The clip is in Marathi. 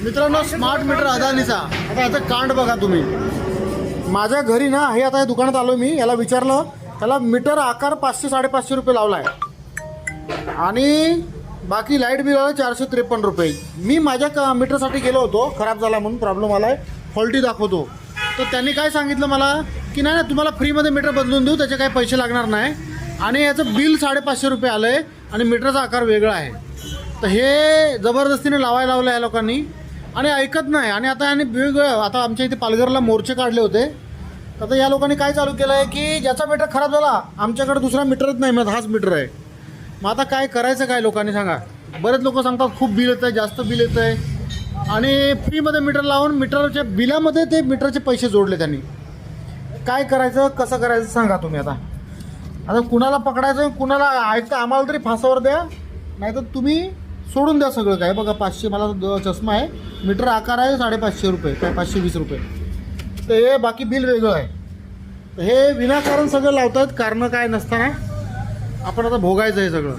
मित्रांनो, स्मार्ट मीटर अदानीचा. आता याचं कांड बघा तुम्ही. माझ्या घरी ना हे आता या दुकानात आलो मी, याला विचारलं, त्याला मीटर आकार 500-550 रुपये लावला आहे आणि बाकी लाईट बिल आलं 453 रुपये. मी माझ्या मीटरसाठी गेलो होतो, खराब झाला म्हणून, प्रॉब्लेम आला आहे, फॉल्टी दाखवतो. तर त्यांनी काय सांगितलं मला की नाही ना, तुम्हाला फ्रीमध्ये मीटर बदलून देऊ, त्याचे काही पैसे लागणार नाही. आणि याचं बिल 550 रुपये आलं आहे आणि मीटरचा आकार वेगळा आहे. तर हे जबरदस्तीने लावायला लावलं या लोकांनी आणि ऐकत नाही. आणि आता यांनी वेगवेगळं, आता आमच्या इथे पालघरला मोर्चे काढले होते. तर आता या लोकांनी काय चालू केलं आहे की ज्याचा मीटर खराब झाला, आमच्याकडे दुसरा मीटरच नाही मिळत, हाच मीटर आहे. मग आता काय करायचं काय लोकांनी सांगा. बरेच लोक सांगतात खूप बिल येतं आहे, जास्त बिल येतं आहे, आणि फ्रीमध्ये मीटर लावून मीटरच्या बिलामध्ये ते मीटरचे पैसे जोडले त्यांनी. काय करायचं, कसं करायचं सांगा तुम्ही. आता कुणाला पकडायचं, कुणाला ऐकतं, आम्हाला तरी फासावर द्या, नाहीतर तुम्ही सोडून द्या सगळं काय. बघा 500 मला चष्मा आहे, मीटर आकार आहे 550 रुपये, काय 520 रुपये. तर हे बाकी बिल वेगळं आहे. हे विनाकारण सगळं लावतात, कारणं काय नसताना. आपण आता भोगायचं आहे सगळं.